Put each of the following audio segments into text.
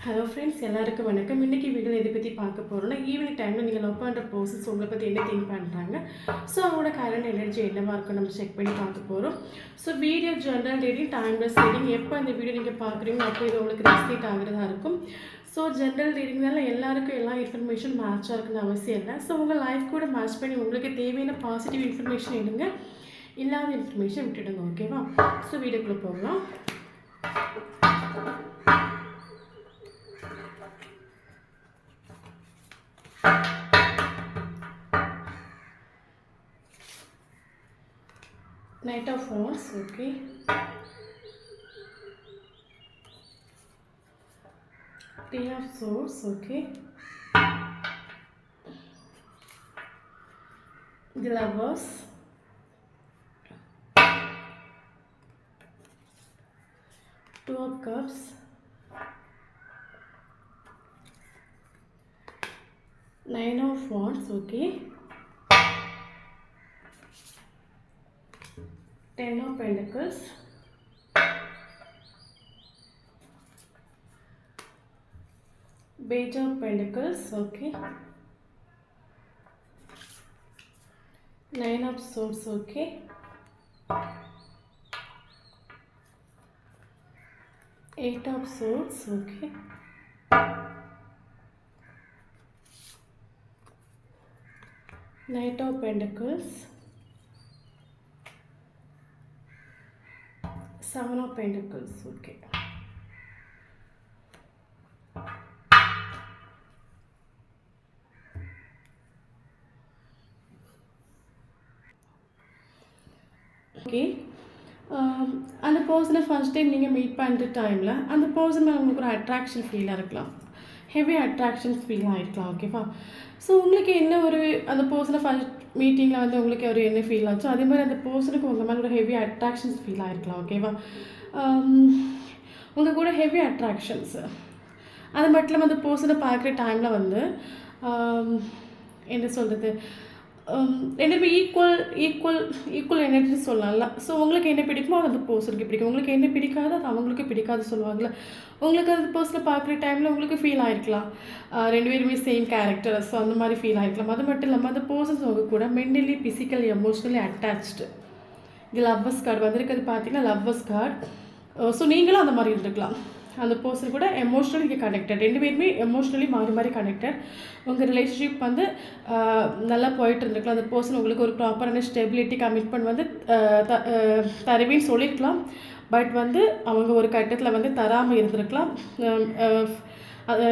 Hello friends, எல்லாருக்கும் வணக்கம். இன்றைக்கி வீடியோ எதை பற்றி பார்க்க போகிறோன்னா, ஈவினிங் டைமில் நீங்கள் லவ் பண்ணுற பர்சன்ஸ் உங்களை பற்றி என்ன திங்க் பண்ணுறாங்க, ஸோ அவங்களோட கரண்ட் எனர்ஜி என்னவாக இருக்கும் நம்ம செக் பண்ணி பார்க்க போகிறோம். So video general reading, timeless reading, எப்போ இந்த வீடியோ நீங்கள் பார்க்குறீங்க அப்போ இது உங்களுக்கு ரெஸ்பீட் ஆகிறதா இருக்கும். ஸோ ஜென்ரல் ரீடிங்னால எல்லாருக்கும் எல்லா இன்ஃபர்மேஷன் மேட்சாக இருக்குன்னு அவசியம் இல்லை. ஸோ உங்கள் லைஃப் கூட மேட்ச் பண்ணி உங்களுக்கு தேவையான பாசிட்டிவ் இன்ஃபர்மேஷன் எடுங்க, இல்லாத இன்ஃபர்மேஷன் விட்டுடுங்க. ஓகேவா? ஸோ வீடியோக்குள்ளே போகலாம். Knight of Wands, okay. Ten of Swords, okay. The Lovers, Two of Cups, Nine of Wands, okay. Ten of Pentacles, Page of Pentacles, okay. Nine of Swords, okay. Eight of Swords, okay. Knight of Pentacles, Seven of Pentacles, okay. Okay. அந்த பர்சனை first time நீங்கள் meet பண்ணுற டைமில் அந்த person மேலே உங்களுக்கு ஒரு attraction ஃபீலாக இருக்கலாம், ஹெவி அட்ராக்ஷன்ஸ் ஃபீல் ஆகிருக்கலாம். ஓகேவா? ஸோ உங்களுக்கு என்ன ஒரு அந்த பர்சனை ஃபர்ஸ்ட் மீட்டிங்கில் வந்து உங்களுக்கு ஒரு என்ன ஃபீல் ஆச்சோ அதே மாதிரி அந்த பர்சனுக்கு உங்கள் மேலே ஒரு ஹெவி அட்ராக்ஷன்ஸ் ஃபீல் ஆகிருக்கலாம். ஓகேவா? உங்கள் கூட ஹெவி அட்ராக்ஷன்ஸு அது மட்டும் இல்லாமல் அந்த பர்சனை பார்க்குற டைமில் வந்து என்ன சொல்கிறது, ரெண்டுமே ஈக்குவல் எனர்ஜி சொல்லலாம்ல. ஸோ உங்களுக்கு என்ன பிடிக்குமோ அது அந்த பர்சனுக்கு பிடிக்கும், உங்களுக்கு என்ன பிடிக்காது அது அவங்களுக்கு பிடிக்காது சொல்லுவாங்கள்ல. உங்களுக்கு அந்த பர்சனை பார்க்குற டைமில் உங்களுக்கு ஃபீல் ஆகிருக்கலாம் ரெண்டு பேருமே சேம் கேரக்டர், ஸோ அந்த மாதிரி ஃபீல் ஆகிருக்கலாம். அது மட்டும் இல்லாமல் அந்த பர்சன்ஸ் உங்க கூட மென்டலி ஃபிசிக்கலி எமோஷ்னலி அட்டாச்டு. இது லவ்வர்ஸ் கார்டு வந்திருக்கிறது பார்த்தீங்கன்னா லவ்வர்ஸ் கார்டு. ஸோ நீங்களும் அந்த மாதிரி இருந்துக்கலாம். அந்த பர்சன் கூட எமோஷ்னலி கனெக்டட், ரெண்டு பேருமே எமோஷ்னலி மாறி மாறி கனெக்டட். உங்கள் ரிலேஷன்ஷிப் வந்து நல்லா போயிட்டு இருந்துருக்கலாம். அந்த பர்சன் உங்களுக்கு ஒரு ப்ராப்பரான ஸ்டெபிலிட்டி கமிட்மெண்ட் வந்து தருவேன்னு சொல்லியிருக்கலாம். பட் வந்து அவங்க ஒரு கட்டத்தில் வந்து தராமல் இருந்திருக்கலாம்.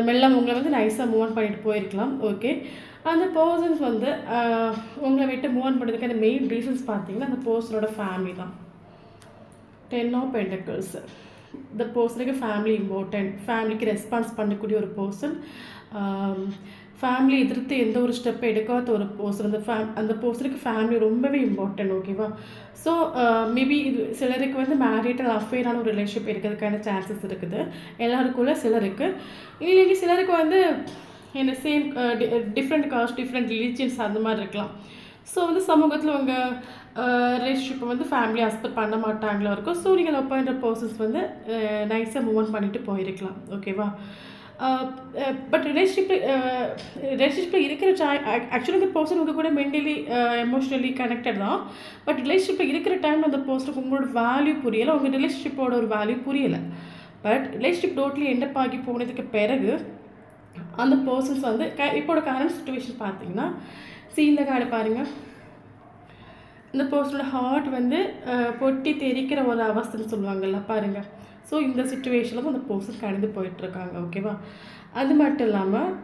மெல்ல உங்களை வந்து நைஸாக மூவ் ஆன் பண்ணிட்டு போயிருக்கலாம். ஓகே, அந்த பர்சன்ஸ் வந்து உங்களை விட்டு மூவ் ஆன் பண்ணுறதுக்கு அந்த மெயின் ரீசன்ஸ் பார்த்தீங்கன்னா அந்த பர்சனோட ஃபேமிலி தான். 10 of Pentacles, இந்த பர்சனுக்கு ஃபேமிலி இம்பார்ட்டன்ட், ஃபேமிலிக்கு ரெஸ்பான்ஸ் பண்ணக்கூடிய ஒரு பர்சன், ஃபேமிலி எதிர்த்து எந்த ஒரு ஸ்டெப் எடுக்காத ஒரு பர்சன். அந்த பர்சனுக்கு ஃபேமிலி ரொம்பவே இம்பார்ட்டன்ட். ஓகேவா? ஸோ மேபி இது சிலருக்கு வந்து மேரிட்டல் அஃபேரான ஒரு ரிலேஷன்ஷிப் இருக்கிறதுக்கான சான்சஸ் இருக்குது எல்லாருக்குள்ள. சிலருக்கு இல்லைங்க, சிலருக்கு வந்து என்ன same different cost, different religions அந்த மாதிரி இருக்கலாம். ஸோ வந்து சமூகத்தில் உங்கள் ரிலேஷன்ஷிப்பை வந்து ஃபேமிலி அக்செப்ட் பண்ண மாட்டாங்களோ இருக்கும். ஸோ நீங்கள் லவ் பண்ணுற பர்சன்ஸ் வந்து நைஸாக மூவ் ஆன் பண்ணிட்டு போயிருக்கலாம். ஓகேவா? பட் ரிலேஷன்ஷிப்பில் இருக்கிற ஆக்சுவலி அந்த பர்சன் உங்கள் கூட மென்டலி எமோஷ்னலி கனெக்டட் தான். பட் ரிலேஷன்ஷிப்பில் இருக்கிற டைம் அந்த பர்சனுக்கு உங்களோட வேல்யூ புரியலை, உங்கள் ரிலேஷன்ஷிப்போட ஒரு வேல்யூ புரியலை. பட் ரிலேஷன்ஷிப் டோட்டலி எண்டப் ஆகி போனதுக்கு பிறகு அந்த பர்சன்ஸ் வந்து இப்போட கரண்ட் சுச்சுவேஷன் பார்த்தீங்கன்னா இந்த கார்டு பாருங்கள். இந்த பர்சனோட ஹார்ட் வந்து பொட்டி தெரிக்கிற ஒரு அவஸ்தைன்னு சொல்லுவாங்கள்ல, பாருங்கள். ஸோ இந்த சுச்சுவேஷனில் தான் அந்த பர்சன் கடந்து போயிட்டுருக்காங்க. ஓகேவா? அது மட்டும் இல்லாமல்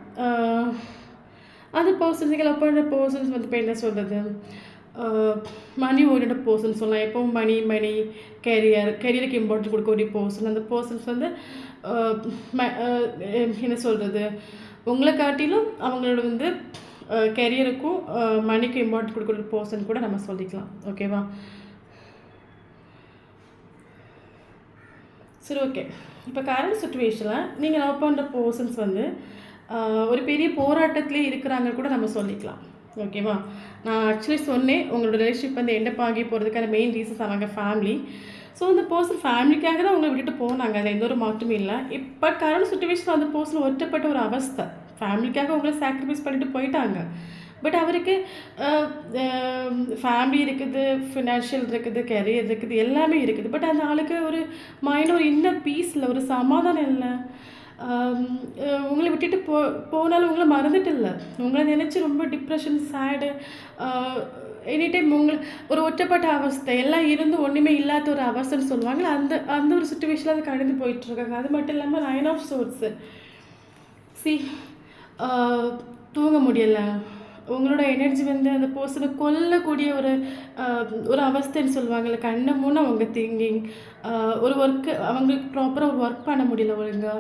அந்த பர்சன்ஸ் நீங்கள் லவ் பண்ணுற பர்சன்ஸ் வந்து இப்போ என்ன சொல்கிறது, மணி ஓரியன்ட் பர்சன் சொல்லலாம். எப்போவும் மணி கெரியருக்கு இம்பார்ட்டன்ட் கொடுக்கக்கூடிய பர்சன். அந்த பர்சன்ஸ் வந்து என்ன சொல்கிறது, உங்களை காட்டிலும் அவங்களோட வந்து கெரியருக்கும் மணிக்கும் இம்பார்ட்டன்ட் கொடுக்குற பர்சன் கூட நம்ம சொல்லிக்கலாம். ஓகேவா? சரி, ஓகே. இப்போ கரண்ட் சுச்சுவேஷனில் நீங்கள் லவ் பண்ணுற பர்சன்ஸ் வந்து ஒரு பெரிய போராட்டத்திலே இருக்கிறாங்க கூட நம்ம சொல்லிக்கலாம். ஓகேவா? நான் ஆக்சுவலி சொன்னேன் உங்களோட ரிலேஷன்ஷிப் வந்து எண்டப் ஆகி போகிறதுக்கான மெயின் ரீசன்ஸ் அவங்க ஃபேமிலி. ஸோ அந்த பர்சன் ஃபேமிலிக்காக தான் உங்களை விட்டுட்டு போனாங்க, அதில் எந்த ஒரு மாற்றமே இல்லை. இப்போ கரண்ட் சுச்சுவேஷன் அந்த பர்சன் ஒற்றப்பட்ட ஒரு அவஸ்தை. ஃபேமிலிக்காக உங்களை சாக்ரிஃபைஸ் பண்ணிட்டு போயிட்டாங்க. பட் அவருக்கு ஃபேமிலி இருக்குது, ஃபினான்ஷியல் இருக்குது, கெரியர் இருக்குது, எல்லாமே இருக்குது. பட் அந்த ஆளுக்கு ஒரு மைண்ட் ஒரு இன்னர் பீஸ் இல்லை, ஒரு சமாதானம் இல்லை. உங்களை விட்டுட்டு போனாலும் உங்களை மறந்துட்டு இல்லை, உங்களை நினச்சி ரொம்ப டிப்ரெஷன், சேடு, எனி டைம் உங்களை ஒரு ஒற்றப்பட்ட அவஸ்தை, எல்லாம் இருந்து ஒன்றுமே இல்லாத ஒரு அவஸ்தைன்னு சொல்லுவாங்களே, அந்த அந்த ஒரு சுச்சுவேஷனில் அது கடந்து போயிட்டுருக்காங்க. அது மட்டும் இல்லாமல் 9 ஆஃப் சோர்ஸு தூங்க முடியலை. உங்களோட எனர்ஜி வந்து அந்த பர்சனை கொல்லக்கூடிய ஒரு அவஸ்தைன்னு சொல்லுவாங்கள்ல, கண்ணை மூணு அவங்க திங்கிங், ஒரு ஒர்க்கு அவங்களுக்கு ப்ராப்பராக ஒரு ஒர்க் பண்ண முடியல ஒழுங்கா.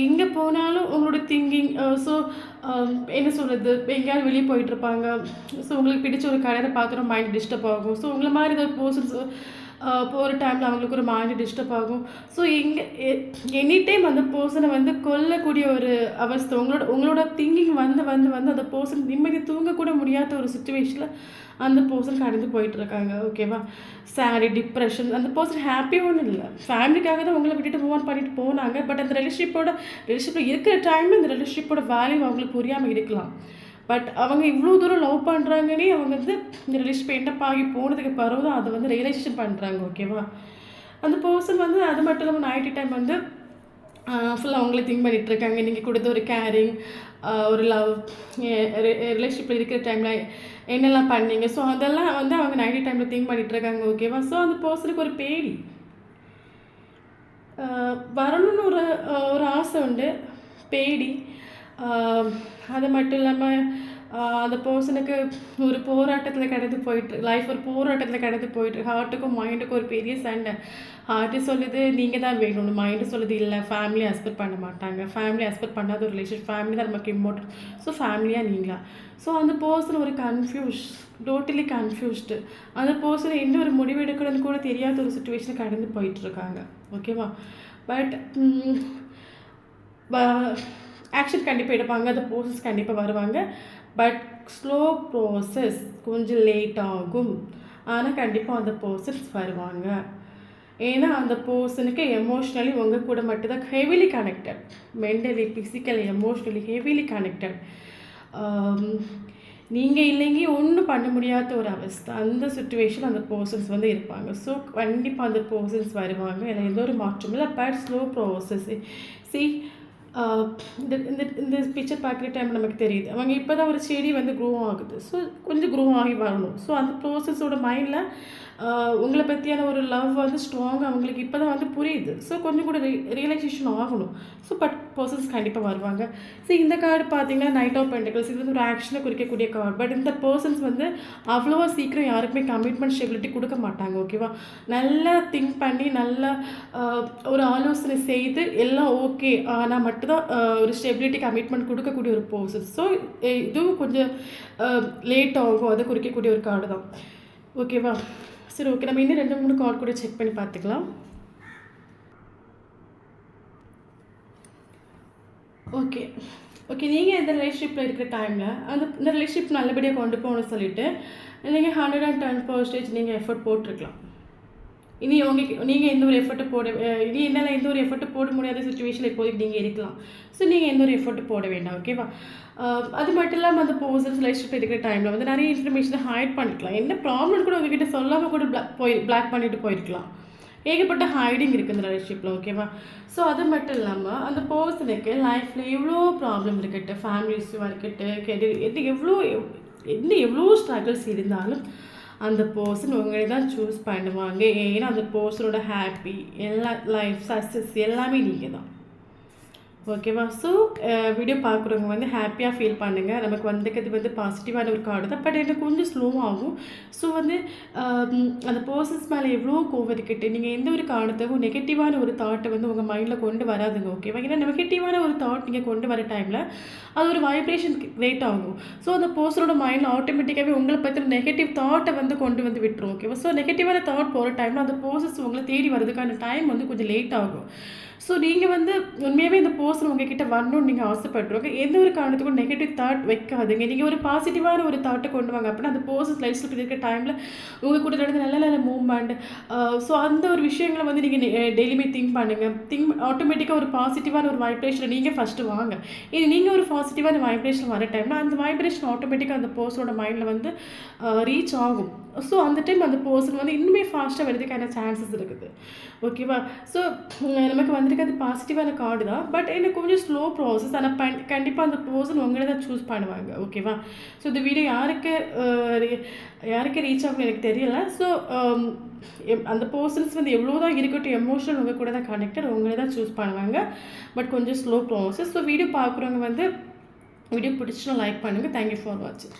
எங்கே போனாலும் உங்களோட திங்கிங். ஸோ என்ன சொல்கிறது, எங்கேயாவது வெளியே போயிட்டுருப்பாங்க. ஸோ உங்களுக்கு பிடிச்ச ஒரு கடையை பார்த்துட்டு மைண்ட் டிஸ்டர்ப் ஆகும். ஸோ உங்களை மாதிரி ஏதாவது பர்சன்ஸ் போகிற டைமில் அவங்களுக்கு ஒரு மைண்டு டிஸ்டர்ப் ஆகும். ஸோ எனி டைம் அந்த பர்சனை வந்து கொல்லக்கூடிய ஒரு அவஸ்தை. உங்களோட திங்கிங் வந்து வந்து வந்து அந்த பர்சன் நிம்மதி தூங்கக்கூட முடியாத ஒரு சுச்சுவேஷனில் அந்த பர்சன் கடந்து போயிட்டுருக்காங்க. ஓகேவா? சேடு, டிப்ரெஷன். அந்த பர்சன் ஹாப்பியாக ஒன்றும் இல்லை, ஃபேமிலிக்காக தான் உங்களை விட்டுட்டு மூவ் ஆன் பண்ணிட்டு போனாங்க. பட் அந்த ரிலேஷன்ஷிப்பில் இருக்கிற டைமில் இந்த ரிலேஷன்ஷிப்போட வேல்யூ அவங்களுக்கு புரியாமல் இருக்கலாம். பட் அவங்க இவ்வளோ தூரம் லவ் பண்ணுறாங்கன்னே அவங்க வந்து இந்த ரிலேஷன்ஷிப் எண்டப் ஆகி போனதுக்கு பிறகு தான் அதை வந்து ரியலைசேஷன் பண்ணுறாங்க. ஓகேவா? அந்த பர்சன் வந்து அது மட்டும் இல்லாமல் நைட்டு டைம் வந்து ஃபுல்லாக அவங்களே திங்க் பண்ணிகிட்டு இருக்காங்க. நீங்கள் கொடுத்த ஒரு கேரிங், ஒரு லவ், ரிலேஷன்ஷிப்பில் இருக்கிற டைமில் என்னெல்லாம் பண்ணீங்க, ஸோ அதெல்லாம் வந்து அவங்க நைட்டு டைமில் திங்க் பண்ணிகிட்டு இருக்காங்க. ஓகேவா? ஸோ அந்த பர்சனுக்கு ஒரு பேடி வரணும்னு ஒரு ஆசை உண்டு, பேடி. அது மட்டும் இல்லாமல் அந்த பர்சனுக்கு ஒரு போராட்டத்தில் கடந்து போயிட்டு, லைஃப் ஒரு போராட்டத்தில் கடந்து போயிட்டு, ஹார்ட்டுக்கும் மைண்டுக்கும் ஒரு பெரிய சண்டை. ஹார்ட்டு சொல்லுது நீங்கள் தான் வேணும்னு, மைண்டு சொல்லுது இல்லை, ஃபேமிலி அக்செப்ட் பண்ண மாட்டாங்க, ஃபேமிலி அக்செப்ட் பண்ணாத ஒரு ரிலேஷன், ஃபேமிலி தான் நமக்கு இம்பார்ட்டன்ட். ஸோ ஃபேமிலியாக நீங்களா? ஸோ அந்த பர்சன் ஒரு டோட்டலி கன்ஃபியூஸ்டு. அந்த பர்சன் என்ன ஒரு முடிவு எடுக்கணும்னு கூட தெரியாத ஒரு சுச்சுவேஷனை கடந்து போயிட்டுருக்காங்க. ஓகேவா? பட் ஆக்ஷன் கண்டிப்பாக எடுப்பாங்க, அந்த ப்ரோசஸ் கண்டிப்பாக வருவாங்க. பட் ஸ்லோ ப்ரோசஸ், கொஞ்சம் லேட் ஆகும். ஆனால் கண்டிப்பாக அந்த பர்சன்ஸ் வருவாங்க. ஏன்னா அந்த பர்சனுக்கு எமோஷ்னலி உங்கள் கூட மட்டும்தான் heavily connected, mentally, physically, emotionally heavily connected. நீங்கள் இல்லைங்க ஒன்றும் பண்ண முடியாத ஒரு அவஸ்தை, அந்த சுச்சுவேஷன் அந்த பர்சன்ஸ் வந்து இருப்பாங்க. ஸோ கண்டிப்பாக அந்த பர்சன்ஸ் வருவாங்க, இல்லை எந்த ஒரு மாற்றமும் இல்லை. But slow process. இந்த பிக்சர் பார்க்குற டைம் நமக்கு தெரியுது, அவங்க இப்போ தான் ஒரு செடி வந்து க்ரோ ஆகுது. ஸோ கொஞ்சம் க்ரோ ஆகி வரணும். ஸோ அந்த ப்ரோசஸோட மைண்டில் உங்களை பற்றியான ஒரு லவ் வந்து ஸ்ட்ராங்காக அவங்களுக்கு இப்போ தான் வந்து புரியுது. ஸோ கொஞ்சம் கூட ரியலைசேஷன் ஆகணும். ஸோ பட் பர்சன்ஸ் கண்டிப்பாக வருவாங்க. ஸோ இந்த கார்டு பார்த்தீங்கன்னா நைட் ஆஃப் பென்டக்கிள்ஸ், இது வந்து ஒரு ஆக்ஷனை குறிக்கக்கூடிய கார்டு. பட் இந்த பர்சன்ஸ் வந்து அவ்வளோவா சீக்கிரம் யாருக்குமே கமிட்மெண்ட் ஸ்டெபிலிட்டி கொடுக்க மாட்டாங்க. ஓகேவா? நல்லா திங்க் பண்ணி நல்லா ஒரு ஆலோசனை செய்து எல்லாம் ஓகே ஆனால் மட்டும்தான் ஒரு ஸ்டெபிலிட்டி கமிட்மெண்ட் கொடுக்கக்கூடிய ஒரு பர்சன்ஸ். ஸோ இதுவும் கொஞ்சம் லேட் ஆகும், அதை குறிக்கக்கூடிய ஒரு கார்டு தான். ஓகேவா? சரி, ஓகே, நம்ம இன்னும் 2-3 கார்டு கூட செக் பண்ணி பார்த்துக்கலாம். ஓகே, நீங்கள் இந்த ரிலேஷன்ஷிப்பில் இருக்கிற டைமில் இந்த ரிலேஷன்ஷிப் நல்லபடியாக கொண்டு போகணும்னு சொல்லிட்டு நீங்கள் 110% நீங்கள் எஃபர்ட் போட்டிருக்கலாம். இனி நீங்கள் எந்த ஒரு எஃபர்ட்டு இனி என்னால் எந்த ஒரு எஃபர்ட்டு போட முடியாத சுச்சுவேஷனில் இப்போதைக்கு நீங்கள் இருக்கலாம். ஸோ நீங்கள் எந்த ஒரு எஃபர்ட்டு போட வேண்டாம். ஓகேவா? அது மட்டும் இல்லாமல் அந்த பர்சன்ஸ் ரிலேஷன்ஷிப் இருக்கிற டைமில் வந்து நிறைய இன்ஃபர்மேஷனை ஹைட் பண்ணிக்கலாம். என்ன ப்ராப்ளம் கூட உங்ககிட்ட சொல்லாமல் கூட பிளாக் பண்ணிட்டு போயிருக்கலாம். ஏகப்பட்ட ஹைடிங் இருக்குது இந்த ரிலேஷன்ஷிப்பில். ஓகேவா? ஸோ அது மட்டும் இல்லாமல் அந்த பர்சனுக்கு லைஃப்பில் எவ்வளோ ப்ராப்ளம் இருக்கட்டும், ஃபேமிலி இஷ்யூவாக இருக்கட்டும், கெரியர், எவ்வளோ ஸ்ட்ரகிள்ஸ் இருந்தாலும் அந்த பர்சன் உங்களை தான் சூஸ் பண்ணுவாங்க. ஏன்னா அந்த பர்சனோட ஹாப்பி, எல்லா லைஃப் சக்ஸஸ் எல்லாமே நீங்கள் தான். ஓகேவா? ஸோ வீடியோ பார்க்குறவங்க வந்து ஹாப்பியாக ஃபீல் பண்ணுங்கள். நமக்கு வந்துக்கிறது வந்து பாசிட்டிவான ஒரு கார்டு தான். பட் எனக்கு கொஞ்சம் ஸ்லோவாகும். ஸோ வந்து அந்த பர்சன்ஸ் மேலே எவ்வளோ கோவம் இருக்கட்டு, நீங்கள் எந்த ஒரு காரணத்துக்கும் நெகட்டிவான ஒரு தாட்டை வந்து உங்கள் மைண்டில் கொண்டு வராதுங்க. ஓகேவா? ஏன்னா நெகட்டிவான ஒரு தாட் நீங்கள் கொண்டு வர டைமில் அது ஒரு வைப்ரேஷன் கிரியேட் ஆகும். ஸோ அந்த பர்சனோட மைண்டில் ஆட்டோமேட்டிக்காகவே உங்களை பற்றி நெகட்டிவ் தாட்டை வந்து கொண்டு வந்து விட்டுரும். ஓகேவா? ஸோ நெகட்டிவான தாட் போகிற டைமில் அந்த பர்சன்ஸ் உங்களை தேடி வரதுக்கான டைம் வந்து கொஞ்சம் லேட் ஆகும். ஸோ நீங்கள் வந்து உண்மையாகவே இந்த பர்சன் உங்ககிட்ட வரணும்னு நீங்கள் ஆசைப்படுறவங்க எந்த ஒரு காரணத்துக்கும் நெகட்டிவ் தாட் வைக்காதுங்க. நீங்கள் ஒரு பாசிட்டிவான ஒரு தாட்டை கொண்டு வாங்க. அப்படின்னா அந்த பர்சன்ஸ் லைஃப் ஸ்டைல் இருக்கிற டைமில் உங்கள் கூட நடந்த நல்ல நல்ல மூவ்மெண்ட், ஸோ அந்த ஒரு விஷயங்களை வந்து நீங்கள் டெய்லியுமே திங்க் பண்ணுங்கள். ஆட்டோமேட்டிக்காக ஒரு பாசிட்டிவான ஒரு வைப்ரேஷனை நீங்கள் ஃபஸ்ட்டு வாங்க. இது நீங்கள் ஒரு பாசிட்டிவான வைப்ரேஷன் வர டைம்னா அந்த வைப்ரேஷன் ஆட்டோமேட்டிக்காக அந்த பர்சனோட மைண்டில் வந்து ரீச் ஆகும். ஸோ அந்த டைம் அந்த பர்சன் வந்து இன்னுமே ஃபாஸ்ட்டாக வரதுக்கான சான்சஸ் இருக்குது. ஓகேவா? ஸோ நமக்கு வந்திருக்கிறது பாசிட்டிவான கார்டு தான். பட் எனக்கு கொஞ்சம் ஸ்லோ ப்ராசஸ். ஆனால் கண்டிப்பாக அந்த பர்சன் உங்களை தான் சூஸ் பண்ணுவாங்க. ஓகேவா? ஸோ இந்த வீடியோ யாருக்கு ரீச் ஆகும்னு எனக்கு தெரியல. ஸோ அந்த பர்சன்ஸ் வந்து எவ்வளோ தான் இருக்கட்டும், எமோஷனல் உங்கள் கூட தான் கனெக்டட், உங்களை தான் சூஸ் பண்ணுவாங்க. பட் கொஞ்சம் ஸ்லோ ப்ராசஸ். ஸோ வீடியோ பார்க்குறவங்க வந்து வீடியோ பிடிச்சினா லைக் பண்ணுங்கள். தேங்க்யூ ஃபார் வாட்சிங்.